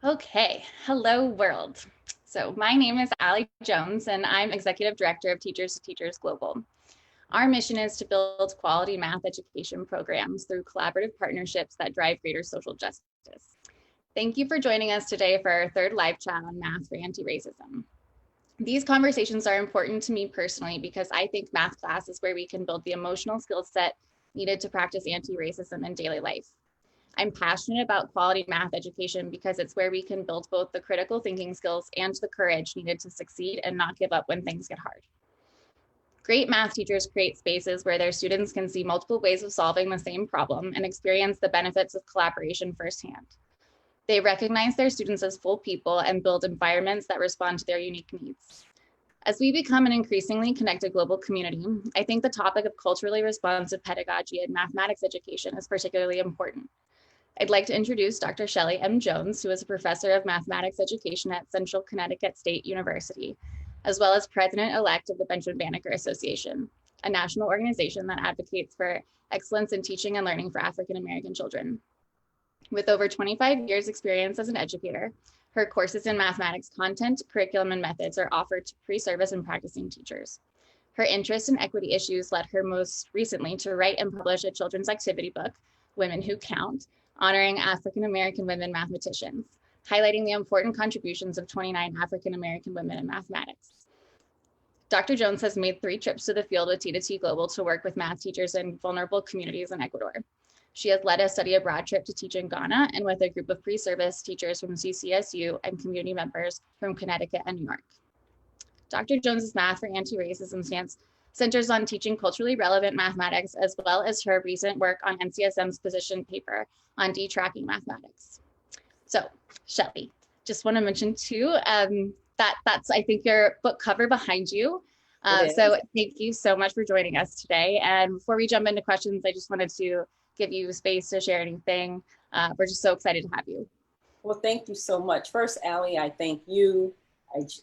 Okay, hello world. So my name is Allie Jones and I'm Executive Director of Teachers to Teachers Global. Our mission is to build quality math education programs through collaborative partnerships that drive greater social justice. Thank you for joining us today for our third live chat on math for anti-racism. These conversations are important to me personally because I think math class is where we can build the emotional skill set needed to practice anti-racism in daily life. I'm passionate about quality math education because it's where we can build both the critical thinking skills and the courage needed to succeed and not give up when things get hard. Great math teachers create spaces where their students can see multiple ways of solving the same problem and experience the benefits of collaboration firsthand. They recognize their students as full people and build environments that respond to their unique needs. As we become an increasingly connected global community, I think the topic of culturally responsive pedagogy and mathematics education is particularly important. I'd like to introduce Dr. Shelly M. Jones, who is a professor of mathematics education at Central Connecticut State University, as well as president-elect of the Benjamin Banneker Association, a national organization that advocates for excellence in teaching and learning for African American children. With over 25 years experience as an educator, her courses in mathematics content, curriculum, and methods are offered to pre-service and practicing teachers. Her interest in equity issues led her most recently to write and publish a children's activity book, Women Who Count, honoring African American women mathematicians, highlighting the important contributions of 29 African American women in mathematics. Dr. Jones has made 3 trips to the field with T2T Global to work with math teachers in vulnerable communities in Ecuador. She has led a study abroad trip to teach in Ghana and with a group of pre-service teachers from CCSU and community members from Connecticut and New York. Dr. Jones's Math for Anti-Racism stance centers on teaching culturally relevant mathematics, as well as her recent work on NCSM's position paper on detracking mathematics. So, Shelly, just want to mention too, that's, I think, your book cover behind you. It So is. thank you so much for joining us today. And before we jump into questions, I just wanted to give you space to share anything. We're just so excited to have you. Well, thank you so much. First, Allie, I thank you.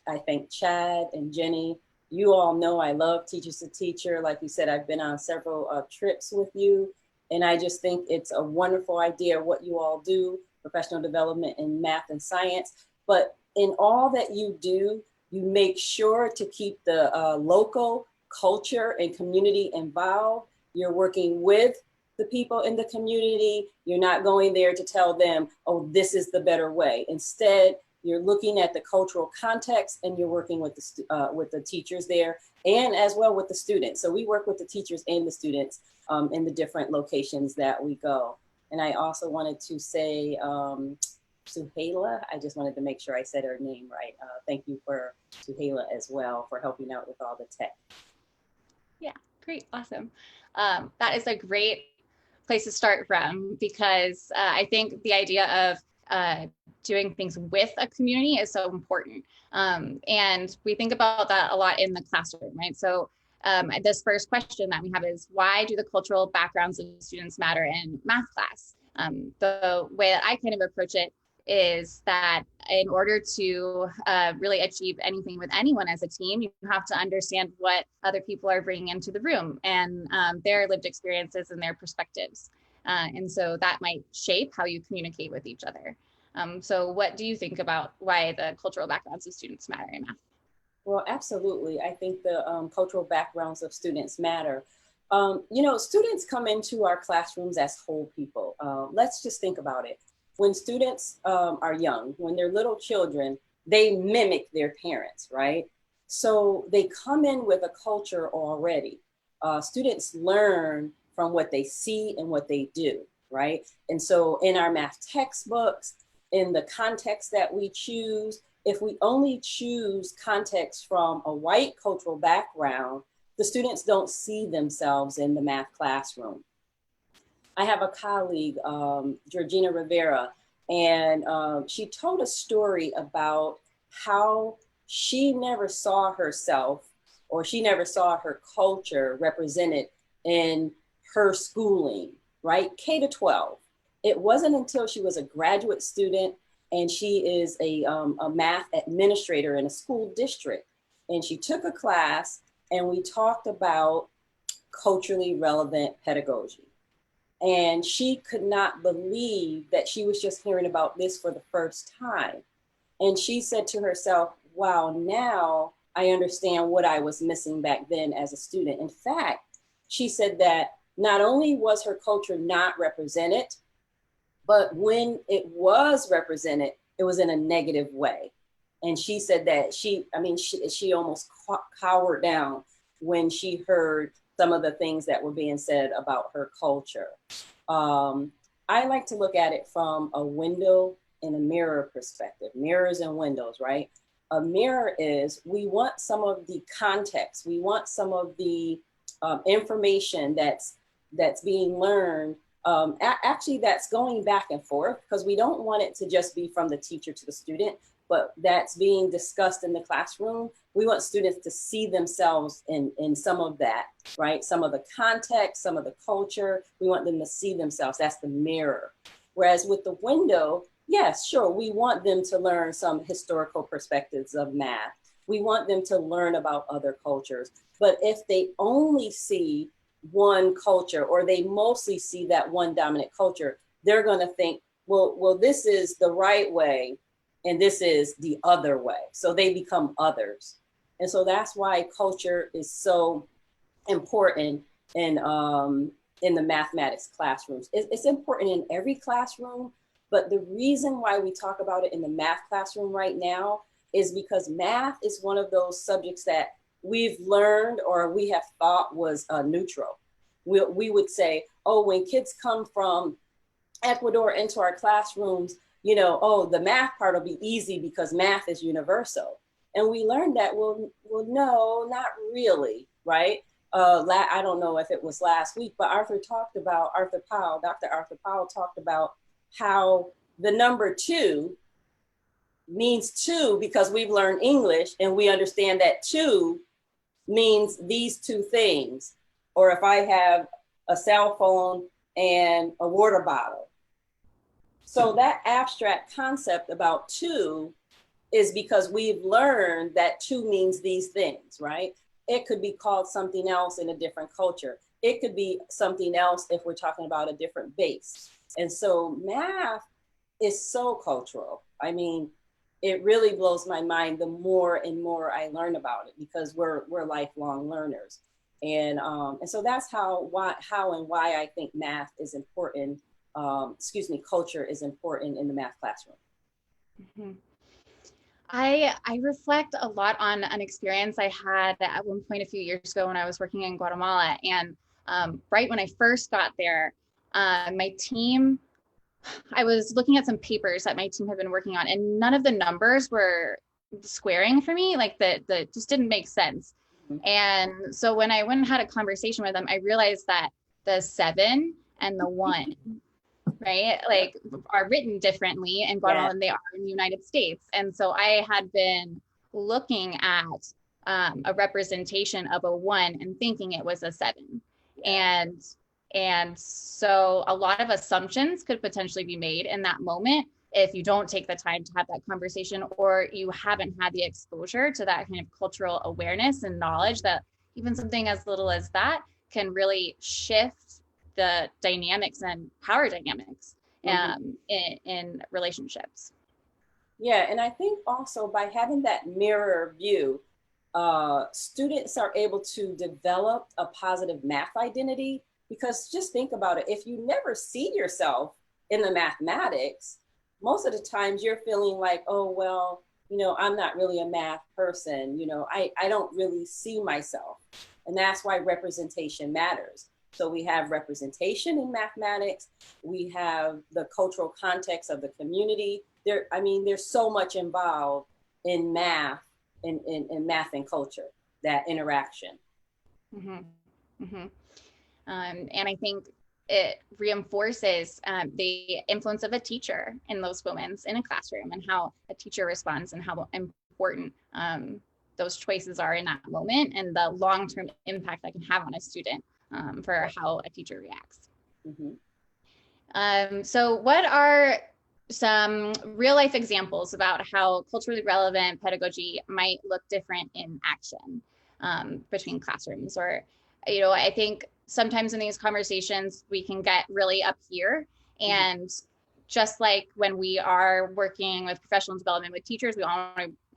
I thank Chad and Jenny. You all know I love Teachers to Teacher. Like you said, I've been on several trips with you. And I just think it's a wonderful idea what you all do, professional development in math and science. But in all that you do, you make sure to keep the local culture and community involved. You're working with the people in the community. You're not going there to tell them, oh, this is the better way. Instead, you're looking at the cultural context and you're working with the teachers there and as well with the students. So we work with the teachers and the students in the different locations that we go. And I also wanted to say, Suhaila, I just wanted to make sure I said her name right. Thank you for Suhaila as well for helping out with all the tech. Yeah, great, awesome. That is a great place to start from because I think the idea of doing things with a community is so important. And we think about that a lot in the classroom, right? So this first question that we have is, why do the cultural backgrounds of students matter in math class? The way that I kind of approach it is that in order to really achieve anything with anyone as a team, you have to understand what other people are bringing into the room and their lived experiences and their perspectives. And so that might shape how you communicate with each other. So what do you think about why the cultural backgrounds of students matter in math? Well, absolutely. I think the cultural backgrounds of students matter. Students come into our classrooms as whole people. Let's just think about it. When students are young, when they're little children, they mimic their parents, right? So they come in with a culture already. Students learn from what they see and what they do, right? And so in our math textbooks, in the context that we choose, if we only choose context from a white cultural background, the students don't see themselves in the math classroom. I have a colleague, Georgina Rivera, and she told a story about how she never saw herself or she never saw her culture represented in her schooling, right? K to 12. It wasn't until she was a graduate student and she is a math administrator in a school district. And she took a class and we talked about culturally relevant pedagogy. And she could not believe that she was just hearing about this for the first time. And she said to herself, wow, now I understand what I was missing back then as a student. In fact, she said that not only was her culture not represented, but when it was represented, it was in a negative way. And she said that she almost cowered down when she heard some of the things that were being said about her culture. I like to look at it from a window and a mirror perspective, mirrors and windows, right? A mirror is, we want some of the context, we want some of the information that's being learned, actually that's going back and forth, because we don't want it to just be from the teacher to the student, but that's being discussed in the classroom. We want students to see themselves in some of that, right? Some of the context, some of the culture, we want them to see themselves. That's the mirror. Whereas with the window, yes, sure, we want them to learn some historical perspectives of math. We want them to learn about other cultures. But if they only see one culture, or they mostly see that one dominant culture, they're going to think, well, this is the right way, and this is the other way. So they become others. And so that's why culture is so important in the mathematics classrooms. It's important in every classroom, but the reason why we talk about it in the math classroom right now is because math is one of those subjects that we've learned or we have thought was neutral. We would say, oh, when kids come from Ecuador into our classrooms, oh, the math part will be easy because math is universal. And we learned that, well, no, not really, right? I don't know if it was last week, but Dr. Arthur Powell talked about how the number 2 means 2 because we've learned English and we understand that 2 means these 2 things. Or if I have a cell phone and a water bottle. So that abstract concept about 2 is because we've learned that 2 means these things, right? It could be called something else in a different culture. It could be something else if we're talking about a different base. And so math is so cultural. I mean, it really blows my mind the more and more I learn about it, because we're lifelong learners. And so that's how and why I think math is important. Culture is important in the math classroom. Mm-hmm. I reflect a lot on an experience I had at one point a few years ago when I was working in Guatemala. And right when I first got there, my team, I was looking at some papers that my team had been working on, and none of the numbers were squaring for me. Like the just didn't make sense. Mm-hmm. And so when I went and had a conversation with them, I realized that the 7 and the 1, right, like are written differently in Guatemala than they are in the United States. And so I had been looking at a representation of a 1 and thinking it was a 7. And so a lot of assumptions could potentially be made in that moment if you don't take the time to have that conversation, or you haven't had the exposure to that kind of cultural awareness and knowledge that even something as little as that can really shift the dynamics and power dynamics in relationships. Yeah, and I think also by having that mirror view, students are able to develop a positive math identity. Because just think about it, if you never see yourself in the mathematics, most of the times you're feeling like, oh, well, I'm not really a math person. I don't really see myself. And that's why representation matters. So we have representation in mathematics. We have the cultural context of the community. There's so much involved in math, in math and culture, that interaction. Mm-hmm. Mm-hmm. And I think it reinforces the influence of a teacher in those moments in a classroom, and how a teacher responds, and how important those choices are in that moment, and the long-term impact that can have on a student for how a teacher reacts. Mm-hmm. So what are some real life examples about how culturally relevant pedagogy might look different in action between classrooms? Or, I think sometimes in these conversations, we can get really up here. And just like when we are working with professional development with teachers, we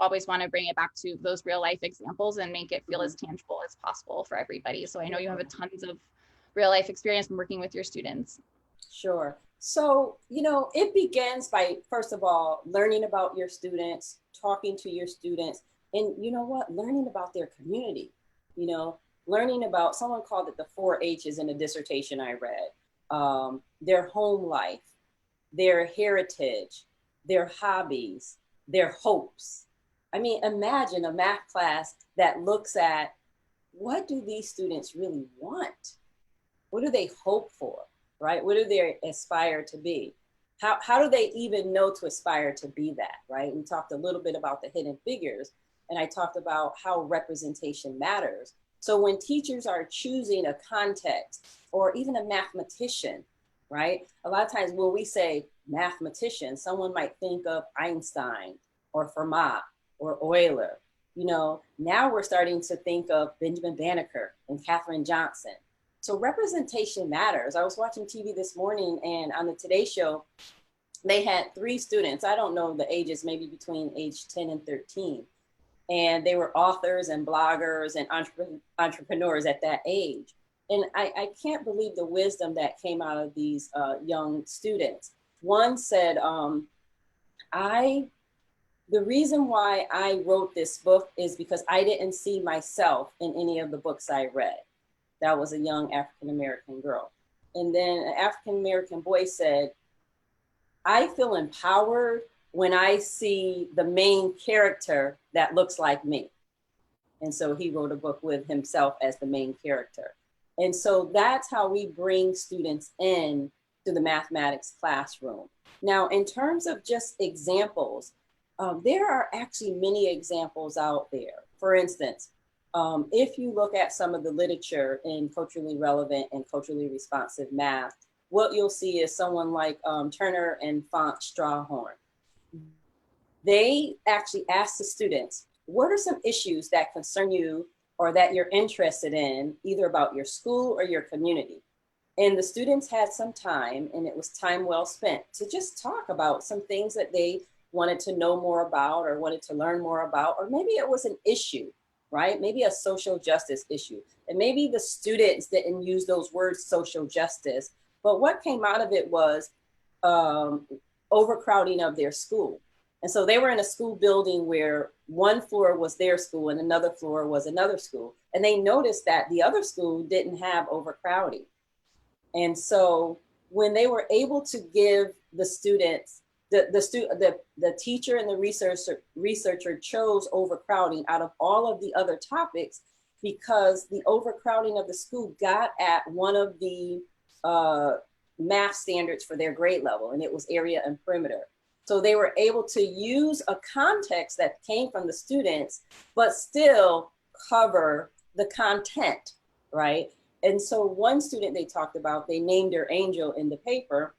always want to bring it back to those real life examples and make it feel as tangible as possible for everybody. So I know you have a tons of real life experience from working with your students. Sure. So, it begins by, first of all, learning about your students, talking to your students, and you know what, learning about their community, learning about, someone called it the 4 H's in a dissertation I read, their home life, their heritage, their hobbies, their hopes. I mean, imagine a math class that looks at, what do these students really want? What do they hope for, right? What do they aspire to be? How do they even know to aspire to be that, right? We talked a little bit about the hidden figures, and I talked about how representation matters. So when teachers are choosing a context, or even a mathematician, right? A lot of times when we say mathematician, someone might think of Einstein or Fermat or Euler. Now we're starting to think of Benjamin Banneker and Katherine Johnson. So representation matters. I was watching TV this morning, and on the Today Show, they had 3 students. I don't know the ages, maybe between age 10 and 13. And they were authors and bloggers and entrepreneurs at that age. And I can't believe the wisdom that came out of these young students. One said, the reason why I wrote this book is because I didn't see myself in any of the books I read. That was a young African-American girl. And then an African-American boy said, I feel empowered when I see the main character that looks like me. And so he wrote a book with himself as the main character. And so that's how we bring students in to the mathematics classroom. Now, in terms of just examples, there are actually many examples out there. For instance, if you look at some of the literature in culturally relevant and culturally responsive math, what you'll see is someone like Turner and Font Strawhorn. They actually ask the students, what are some issues that concern you or that you're interested in, either about your school or your community? And the students had some time, and it was time well spent, to just talk about some things that they wanted to know more about or wanted to learn more about, or maybe it was an issue, right? Maybe a social justice issue. And maybe the students didn't use those words, social justice, but what came out of it was overcrowding of their school. And so they were in a school building where one floor was their school and another floor was another school. And they noticed that the other school didn't have overcrowding. And so when they were able to give the students, the teacher and the researcher chose overcrowding out of all of the other topics, because the overcrowding of the school got at one of the math standards for their grade level, and it was area and perimeter. So they were able to use a context that came from the students, but still cover the content, right? And so one student they talked about, they named her Angel in the paper.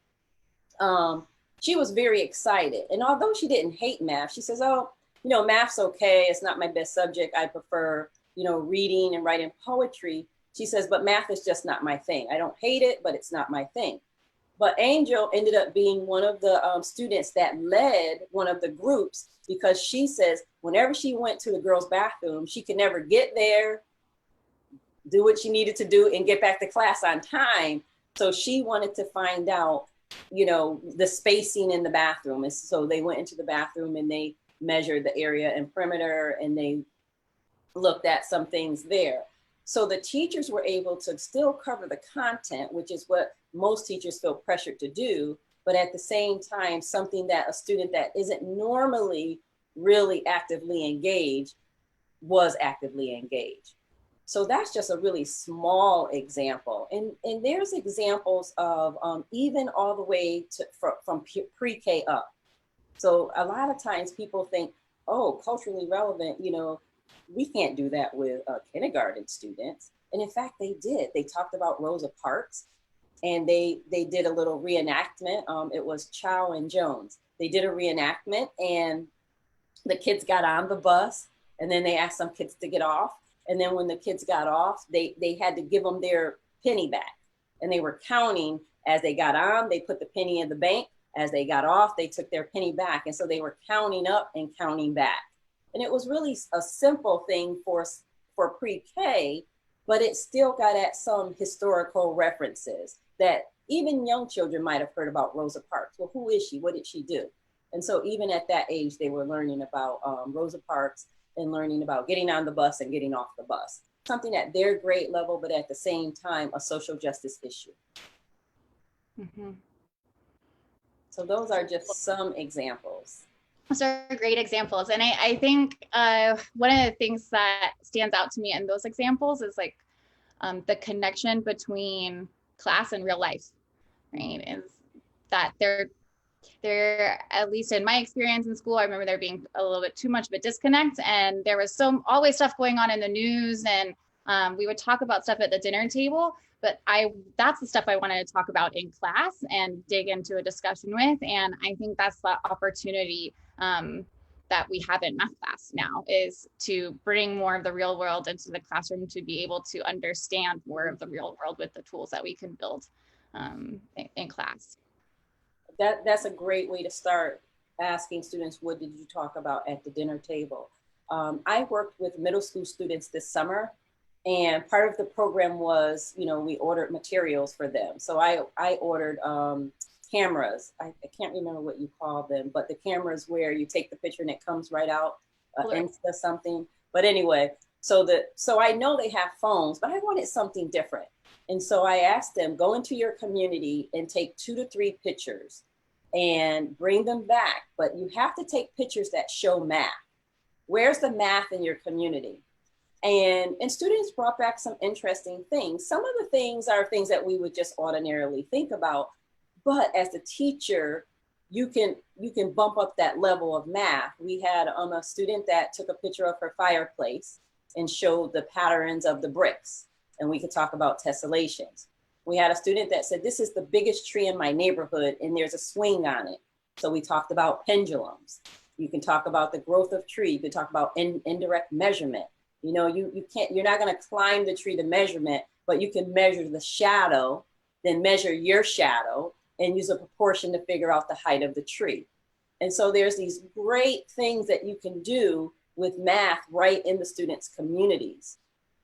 She was very excited. And although she didn't hate math, she says, oh, math's okay. It's not my best subject. I prefer, reading and writing poetry. She says, but math is just not my thing. I don't hate it, but it's not my thing. But Angel ended up being one of the students that led one of the groups, because she says whenever she went to the girls' bathroom, she could never get there, do what she needed to do, and get back to class on time. So she wanted to find out, the spacing in the bathroom. And so they went into the bathroom and they measured the area and perimeter, and they looked at some things there. So the teachers were able to still cover the content, which is what most teachers feel pressured to do, but at the same time, something that a student that isn't normally really actively engaged was actively engaged. So that's just a really small example. And there's examples of even all the way to from pre-K up. So a lot of times people think, oh, culturally relevant, we can't do that with kindergarten students. And in fact, they did. They talked about Rosa Parks, and they did a little reenactment. It was Chow and Jones. They did a reenactment, and the kids got on the bus, and then they asked some kids to get off. And then when the kids got off, they had to give them their penny back. And they were counting as they got on, they put the penny in the bank. As they got off, they took their penny back. And so they were counting up and counting back. And it was really a simple thing for pre-K, but it still got at some historical references that even young children might have heard about Rosa Parks. Well, who is she? What did she do? And so even at that age, they were learning about Rosa Parks and learning about getting on the bus and getting off the bus. Something at their grade level, but at the same time, a social justice issue. Mm-hmm. So those are just some examples. Those are great examples. And I think one of the things that stands out to me in those examples is like the connection between class and real life, right? Is that they're, at least in my experience in school, I remember there being a little bit too much of a disconnect, and there was always stuff going on in the news, and we would talk about stuff at the dinner table, but that's the stuff I wanted to talk about in class and dig into a discussion with. And I think that's the opportunity that we have in math class now, is to bring more of the real world into the classroom, to be able to understand more of the real world with the tools that we can build in class. That's a great way to start, asking students, what did you talk about at the dinner table? I worked with middle school students this summer, and part of the program was, we ordered materials for them. So I ordered cameras. I can't remember what you call them, but the cameras where you take the picture and it comes right out into something. But anyway, so I know they have phones, but I wanted something different. And so I asked them, go into your community and take 2 to 3 pictures and bring them back. But you have to take pictures that show math. Where's the math in your community? And students brought back some interesting things. Some of the things are things that we would just ordinarily think about, but as a teacher, you can bump up that level of math. We had a student that took a picture of her fireplace and showed the patterns of the bricks, and we could talk about tessellations. We had a student that said, this is the biggest tree in my neighborhood and there's a swing on it. So we talked about pendulums. You can talk about the growth of tree. You can talk about indirect measurement. You're not going to climb the tree to measurement, but you can measure the shadow, then measure your shadow and use a proportion to figure out the height of the tree. And so there's these great things that you can do with math right in the students' communities.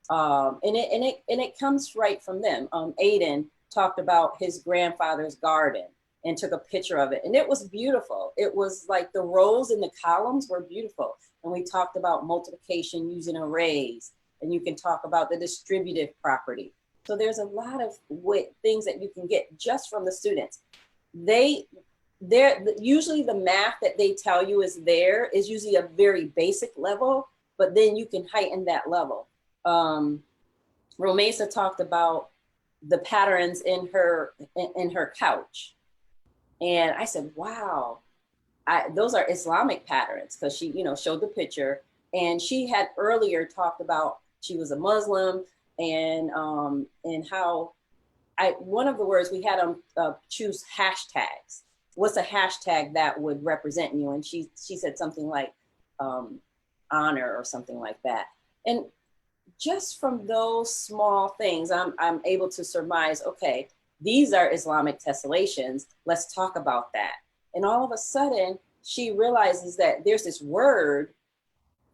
And it comes right from them. Aiden talked about his grandfather's garden and took a picture of it. And it was beautiful. It was like the rows and the columns were beautiful. And we talked about multiplication using arrays, and you can talk about the distributive property. So there's a lot of things that you can get just from the students. Usually the math that they tell you is usually a very basic level, but then you can heighten that level. Romesa talked about the patterns in her couch. And I said, wow, those are Islamic patterns, because she, showed the picture. And she had earlier talked about she was a Muslim, and how one of the words we had them choose hashtags. What's a hashtag that would represent you? And she said something like honor or something like that. And just from those small things, I'm able to surmise, okay, these are Islamic tessellations. Let's talk about that. And all of a sudden, she realizes that there's this word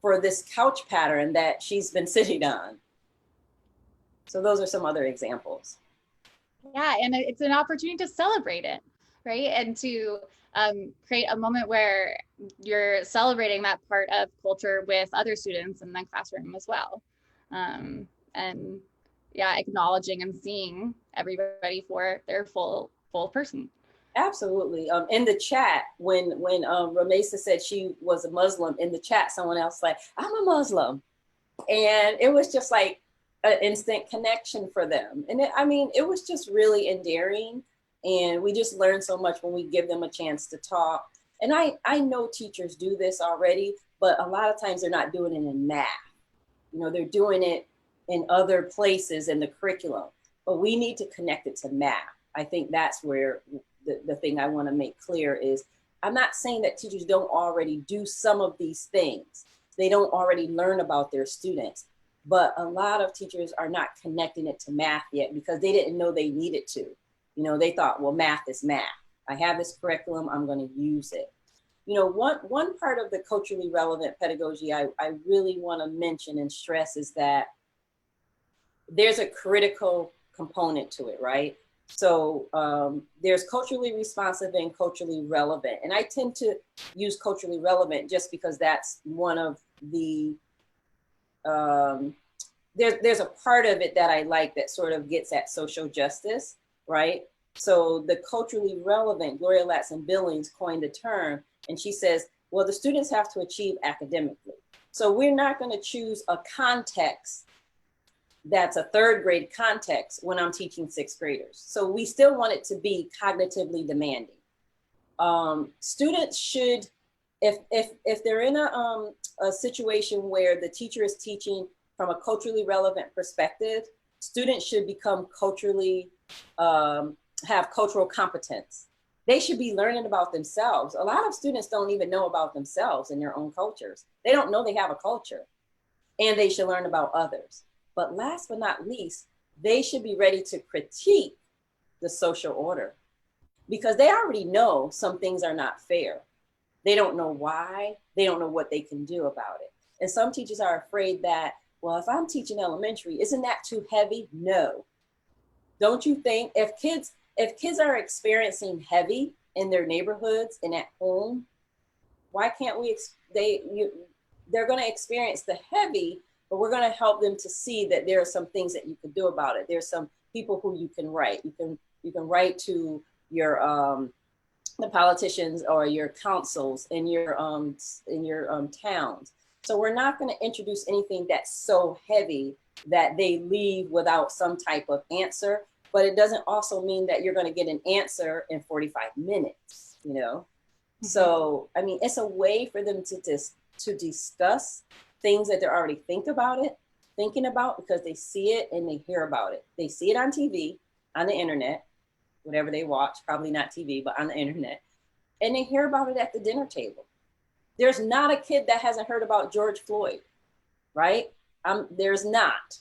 for this couch pattern that she's been sitting on. So those are some other examples. Yeah, and it's an opportunity to celebrate it, right? And to create a moment where you're celebrating that part of culture with other students in the classroom as well. And yeah, acknowledging and seeing everybody for their full person. Absolutely. In the chat, when Ramesa said she was a Muslim, in the chat, someone else like, I'm a Muslim. And it was just like an instant connection for them. And it was just really endearing. And we just learn so much when we give them a chance to talk. And I know teachers do this already, but a lot of times they're not doing it in math. They're doing it in other places in the curriculum, but we need to connect it to math. I think that's where the thing I want to make clear is, I'm not saying that teachers don't already do some of these things. They don't already learn about their students, but a lot of teachers are not connecting it to math yet because they didn't know they needed to. You know, they thought, well, math is math. I have this curriculum, I'm going to use it. You know, one part of the culturally relevant pedagogy I really want to mention and stress is that there's a critical component to it, right? So there's culturally responsive and culturally relevant. And I tend to use culturally relevant just because that's one of the, there's a part of it that I like that sort of gets at social justice, right? So the culturally relevant, Gloria Ladson-Billings coined the term, and she says, well, the students have to achieve academically. So we're not going to choose a context that's a third grade context when I'm teaching sixth graders. So we still want it to be cognitively demanding. Students should, if they're in a situation where the teacher is teaching from a culturally relevant perspective, students should become culturally, have cultural competence. They should be learning about themselves. A lot of students don't even know about themselves and their own cultures. They don't know they have a culture, and they should learn about others. But last but not least, they should be ready to critique the social order because they already know some things are not fair. They don't know why. They don't know what they can do about it. And some teachers are afraid that, well, if I'm teaching elementary, isn't that too heavy? No. Don't you think if kids are experiencing heavy in their neighborhoods and at home, why can't we, they're going to experience the heavy, but we're going to help them to see that there are some things that you can do about it. There's some people who you can write. You can write to your the politicians or your councils in your towns. So we're not going to introduce anything that's so heavy that they leave without some type of answer. But it doesn't also mean that you're going to get an answer in 45 minutes, you know? Mm-hmm. So, I mean, it's a way for them to discuss things that they're already thinking about because they see it and they hear about it. They see it on TV, on the internet, whatever they watch, probably not TV, but on the internet. And they hear about it at the dinner table. There's not a kid that hasn't heard about George Floyd, right? There's not.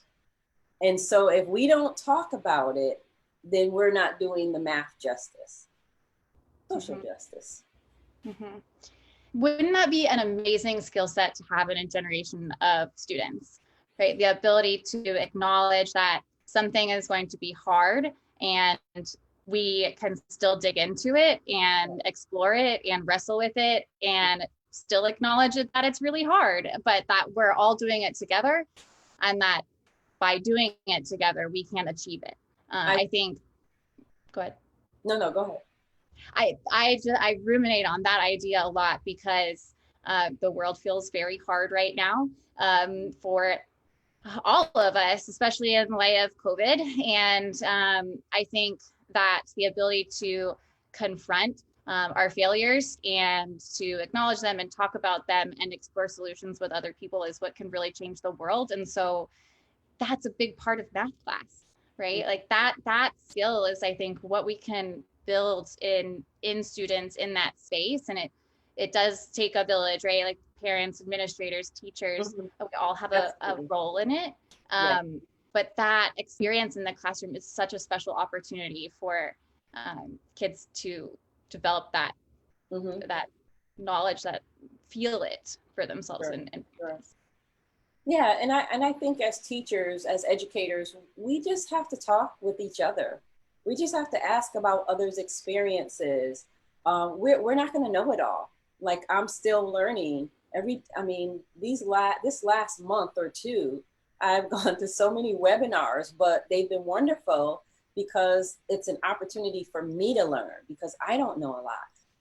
And so if we don't talk about it, then we're not doing the math justice, social mm-hmm. justice. Mm-hmm. Wouldn't that be an amazing skill set to have in a generation of students, right? The ability to acknowledge that something is going to be hard and we can still dig into it and explore it and wrestle with it and still acknowledge it, that it's really hard, but that we're all doing it together and that by doing it together, we can achieve it. I think, go ahead. No, go ahead. I ruminate on that idea a lot because the world feels very hard right now for all of us, especially in light of COVID. And I think that the ability to confront our failures and to acknowledge them and talk about them and explore solutions with other people is what can really change the world. And so that's a big part of math class, right? Like that skill is, I think, what we can build in students in that space. And it does take a village, right? Like parents, administrators, teachers, mm-hmm. we all have a role in it. But that experience in the classroom is such a special opportunity for kids to develop that mm-hmm. that knowledge, that feel it for themselves. Sure. and sure. Yeah, and I think as teachers, as educators, we just have to talk with each other. We just have to ask about others' experiences. We're not going to know it all. Like I'm still learning this last month or two, I've gone to so many webinars, but they've been wonderful because it's an opportunity for me to learn because I don't know a lot.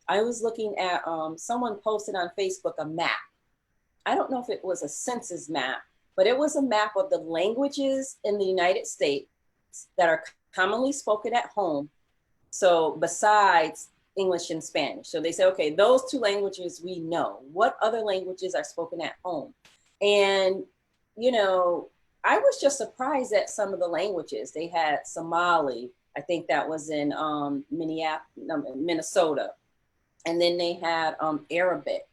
I was looking at, someone posted on Facebook a map. I don't know if it was a census map, but it was a map of the languages in the United States that are commonly spoken at home. So besides English and Spanish. So they say, okay, those two languages we know. What other languages are spoken at home? And, you know, I was just surprised at some of the languages. They had Somali, I think that was in Minnesota. And then they had Arabic.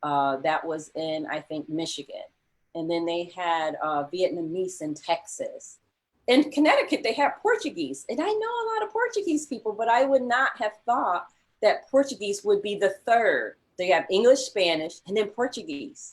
That was in, I think, Michigan. And then they had Vietnamese in Texas. In Connecticut, they have Portuguese. And I know a lot of Portuguese people, but I would not have thought that Portuguese would be the third. They have English, Spanish, and then Portuguese.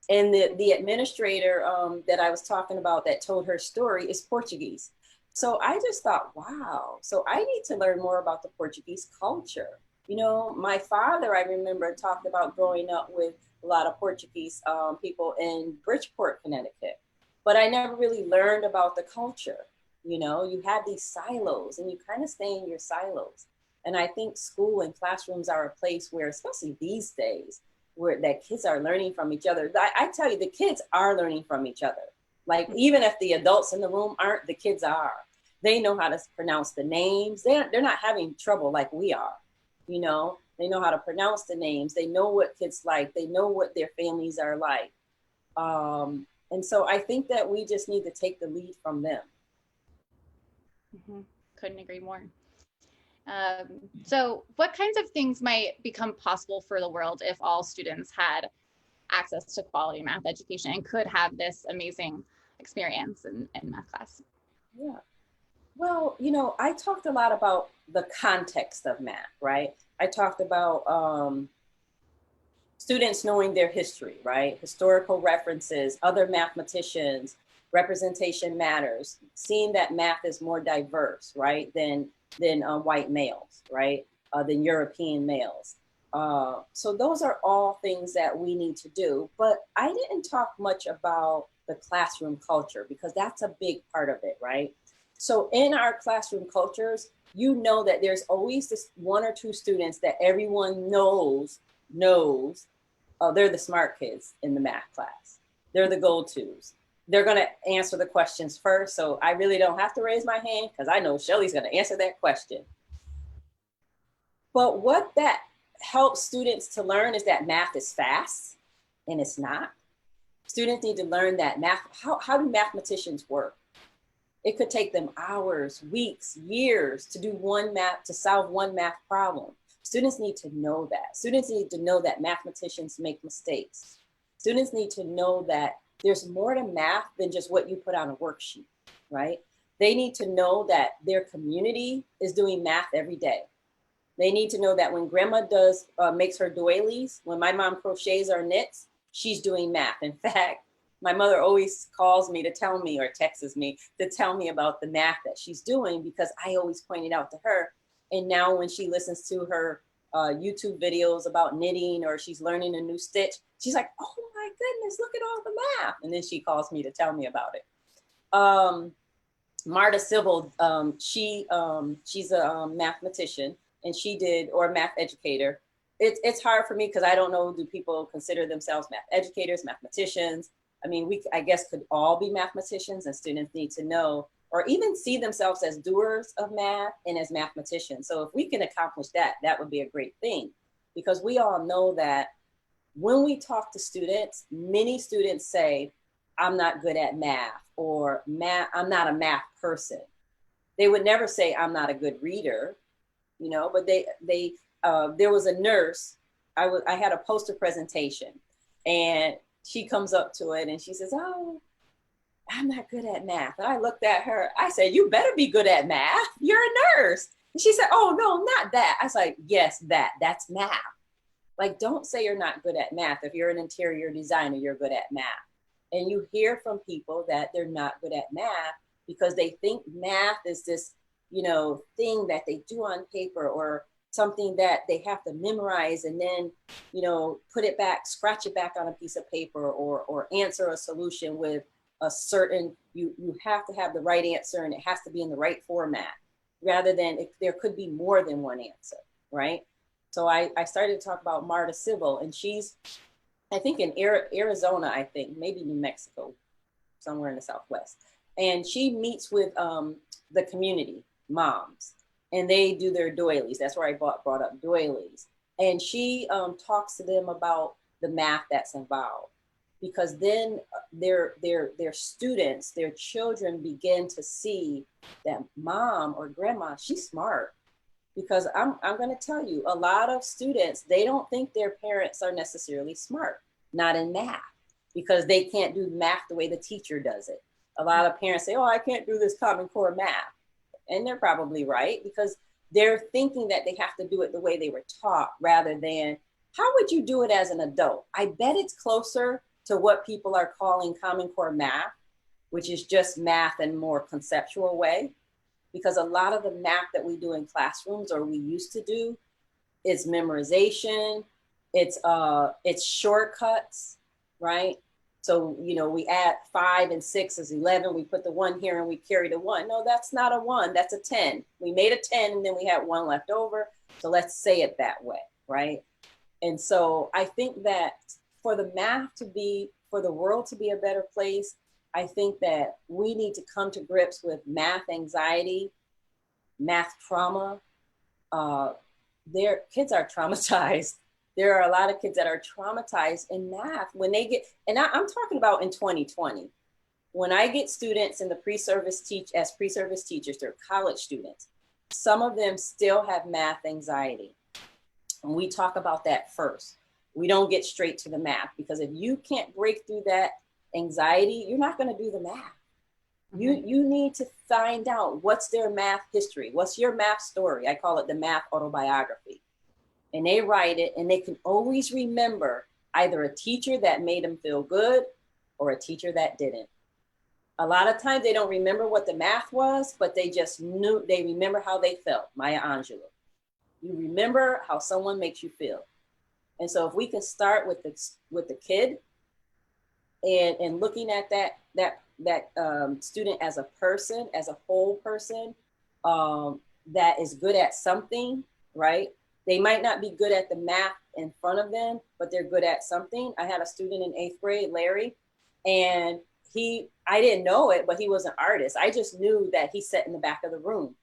And the administrator that I was talking about that told her story is Portuguese. So I just thought, wow, so I need to learn more about the Portuguese culture. You know, my father, I remember talking about growing up with a lot of Portuguese people in Bridgeport, Connecticut, but I never really learned about the culture. You know, you have these silos and you kind of stay in your silos. And I think school and classrooms are a place where, especially these days, where that kids are learning from each other. I tell you, the kids are learning from each other. Like, even if the adults in the room aren't, the kids are. They know how to pronounce the names. They're not having trouble like we are. You know, they know how to pronounce the names. They know what kids like. They know what their families are like. And so I think that we just need to take the lead from them. Mm-hmm. Couldn't agree more. So what kinds of things might become possible for the world if all students had access to quality math education and could have this amazing experience in math class? Yeah. Well, you know, I talked a lot about the context of math, right? I talked about students knowing their history, right? Historical references, other mathematicians, representation matters, seeing that math is more diverse, right, than white males, right, than European males. So those are all things that we need to do. But I didn't talk much about the classroom culture because that's a big part of it, right? So in our classroom cultures, you know that there's always this one or two students that everyone knows, they're the smart kids in the math class. They're the go-tos. They're going to answer the questions first. So I really don't have to raise my hand because I know Shelly's going to answer that question. But what that helps students to learn is that math is fast, and it's not. Students need to learn that math, how do mathematicians work? It could take them hours, weeks, years to solve one math problem. Students need to know that. Students need to know that mathematicians make mistakes. Students need to know that there's more to math than just what you put on a worksheet, right? They need to know that their community is doing math every day. They need to know that when grandma makes her doilies, when my mom crochets or knits, she's doing math. In fact, my mother always calls me to tell me or texts me to tell me about the math that she's doing because I always point it out to her. And now when she listens to her YouTube videos about knitting or she's learning a new stitch, she's like, oh my goodness, look at all the math. And then she calls me to tell me about it. Marta Sybil, she's a mathematician and or a math educator. It's hard for me because I don't know, do people consider themselves math educators, mathematicians? I mean, I guess could all be mathematicians, and students need to know or even see themselves as doers of math and as mathematicians. So if we can accomplish that, that would be a great thing because we all know that when we talk to students, many students say, I'm not good at math or I'm not a math person. They would never say I'm not a good reader, you know, but there was a nurse, I had a poster presentation and she comes up to it and she says, oh, I'm not good at math. And I looked at her, I said, you better be good at math. You're a nurse. And she said, oh, no, not that. I was like, yes, that's math. Like, don't say you're not good at math. If you're an interior designer, you're good at math. And you hear from people that they're not good at math because they think math is this, you know, thing that they do on paper or something that they have to memorize and then, you know, scratch it back on a piece of paper or answer a solution with a certain, you have to have the right answer and it has to be in the right format rather than there could be more than one answer, right? So I started to talk about Marta Sybil and she's, I think in Arizona, I think, maybe New Mexico, somewhere in the Southwest. And she meets with the community, moms, and they do their doilies. That's where I brought up doilies. And she talks to them about the math that's involved. Because then their students, their children begin to see that mom or grandma, she's smart. Because I'm going to tell you, a lot of students, they don't think their parents are necessarily smart, not in math. because they can't do math the way the teacher does it. A lot of parents say, oh, I can't do this Common Core math. And they're probably right, because they're thinking that they have to do it the way they were taught rather than how would you do it as an adult? I bet it's closer to what people are calling Common Core math, which is just math in a more conceptual way. Because a lot of the math that we do in classrooms, or we used to do, is memorization, it's shortcuts, right? So, you know, we add 5 and 6 is 11. We put the 1 here and we carry the 1. No, that's not a 1, that's a 10. We made a 10 and then we had 1 left over. So let's say it that way, right? And so I think that for the for the world to be a better place, I think that we need to come to grips with math anxiety, math trauma. Their kids are traumatized. There are a lot of kids that are traumatized in math when they get, and I'm talking about in 2020, when I get students in the pre-service teachers, they're college students. Some of them still have math anxiety. And we talk about that first. We don't get straight to the math, because if you can't break through that anxiety, you're not going to do the math. Mm-hmm. You need to find out what's their math history. What's your math story? I call it the math autobiography. And they write it, and they can always remember either a teacher that made them feel good or a teacher that didn't. A lot of times they don't remember what the math was, but they just knew, they remember how they felt. Maya Angelou. You remember how someone makes you feel. And so if we can start with the kid and looking at that student as a person, as a whole person, that is good at something, right? They might not be good at the math in front of them, but they're good at something. I had a student in 8th grade, Larry, and I didn't know it, but he was an artist. I just knew that he sat in the back of the room.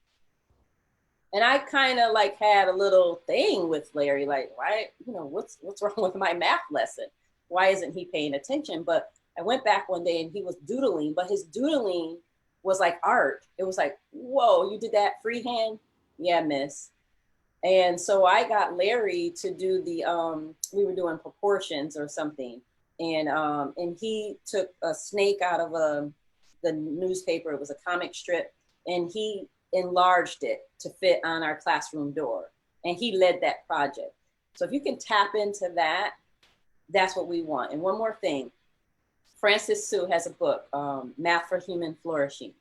And I kind of like had a little thing with Larry, like, why, you know, what's wrong with my math lesson? Why isn't he paying attention? But I went back one day and he was doodling, but his doodling was like art. It was like, whoa, you did that freehand? Yeah, miss. And so I got Larry to do we were doing proportions or something. And he took a snake out of the newspaper. It was a comic strip, and he enlarged it to fit on our classroom door. And he led that project. So if you can tap into that, that's what we want. And one more thing, Francis Sue has a book, Math for Human Flourishing.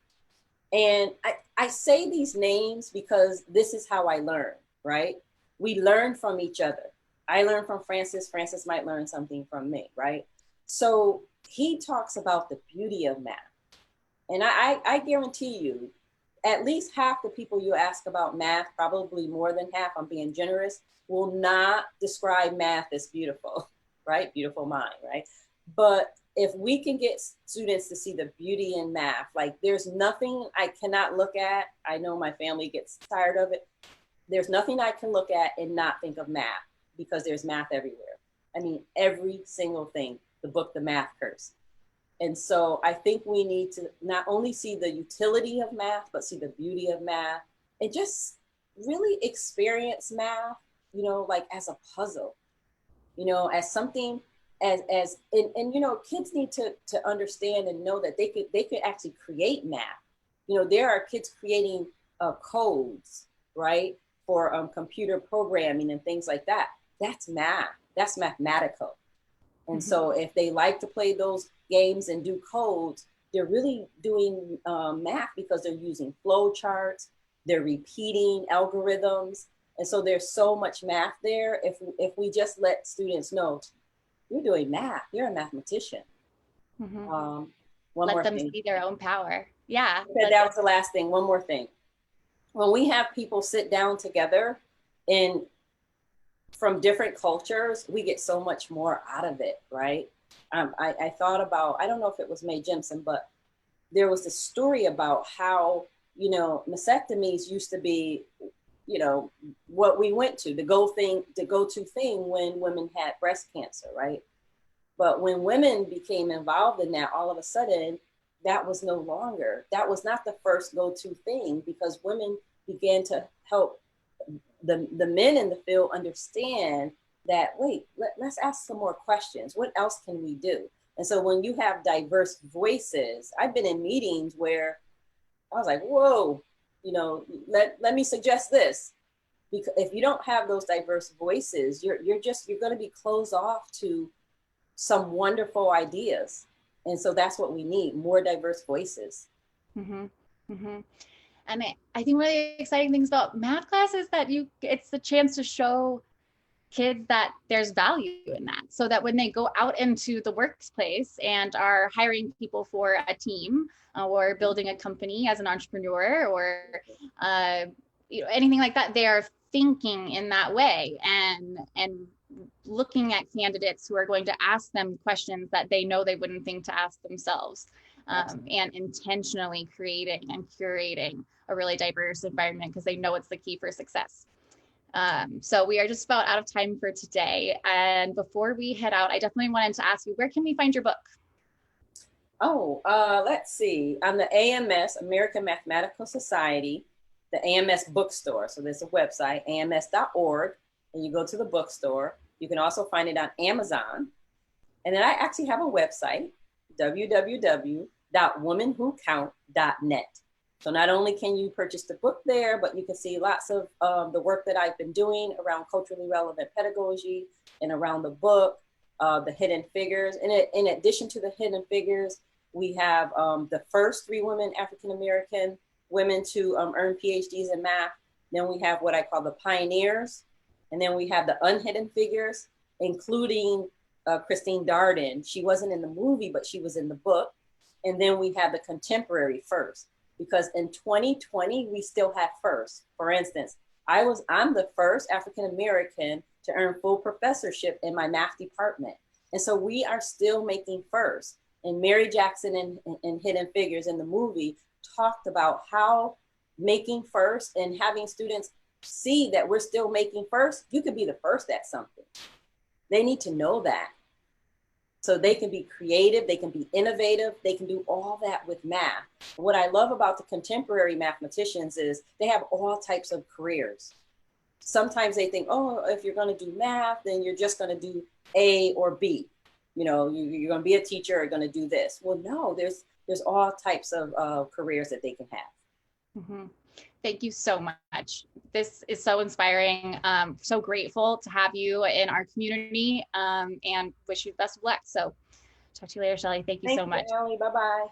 And I say these names because this is how I learn, right? We learn from each other. I learn from Francis. Francis might learn something from me, right? So he talks about the beauty of math. And I guarantee you, at least half the people you ask about math, probably more than half, I'm being generous, will not describe math as beautiful, right? Beautiful mind, right? But if we can get students to see the beauty in math, like there's nothing I cannot look at. I know my family gets tired of it. There's nothing I can look at and not think of math, because there's math everywhere. I mean, every single thing, the book, The Math Curse. And so I think we need to not only see the utility of math, but see the beauty of math and just really experience math, you know, like as a puzzle, you know, as something and you know, kids need to understand and know that they could actually create math. You know, there are kids creating codes, right, for computer programming and things like that. That's math. That's mathematical. And mm-hmm. So if they like to play those games and do codes, they're really doing math because they're using flow charts, they're repeating algorithms. And so there's so much math there. If we just let students know, you're doing math, you're a mathematician. Mm-hmm. Let them see their own power. Yeah. That was the last thing. One more thing. When we have people sit down together and from different cultures, we get so much more out of it, right? I thought about, I don't know if it was Mae Jemison, but there was this story about how, you know, mastectomies used to be, you know, what we went to, the go-to thing when women had breast cancer, right? But when women became involved in that, all of a sudden, that was no longer, that was not the first go-to thing, because women began to help the men in the field understand that, wait, let's ask some more questions. What else can we do? And so when you have diverse voices, I've been in meetings where I was like, whoa, let me suggest this. Because if you don't have those diverse voices, you're going to be closed off to some wonderful ideas. And so that's what we need, more diverse voices. Mm-hmm. Mm-hmm. And I think one of the exciting things about math class is that it's the chance to show kids that there's value in that, so that when they go out into the workplace and are hiring people for a team or building a company as an entrepreneur or anything like that, they are thinking in that way and looking at candidates who are going to ask them questions that they know they wouldn't think to ask themselves, and intentionally creating and curating a really diverse environment because they know it's the key for success. So we are just about out of time for today. And before we head out, I definitely wanted to ask you, where can we find your book? Let's see. On the AMS, American Mathematical Society, the AMS bookstore. So there's a website, ams.org, and you go to the bookstore. You can also find it on Amazon. And then I actually have a website, www.womenwhocount.net. So not only can you purchase the book there, but you can see lots of the work that I've been doing around culturally relevant pedagogy and around the book, the hidden figures. And in addition to the hidden figures, we have the first 3 women, African-American women to earn PhDs in math. Then we have what I call the pioneers. And then we have the unhidden figures, including Christine Darden. She wasn't in the movie, but she was in the book. And then we have the contemporary first. Because in 2020, we still have first. For instance, I'm the first African-American to earn full professorship in my math department. And so we are still making first. And Mary Jackson in Hidden Figures in the movie talked about how making first and having students see that we're still making first, you could be the first at something. They need to know that. So they can be creative, they can be innovative, they can do all that with math. What I love about the contemporary mathematicians is they have all types of careers. Sometimes they think, oh, if you're going to do math, then you're just going to do A or B. You're going to be a teacher or going to do this. Well, no, there's all types of careers that they can have. Mm-hmm. Thank you so much. This is so inspiring. So grateful to have you in our community, and wish you best of luck. So talk to you later, Shelly. Thank you so much. Thank you, Allie. Bye-bye.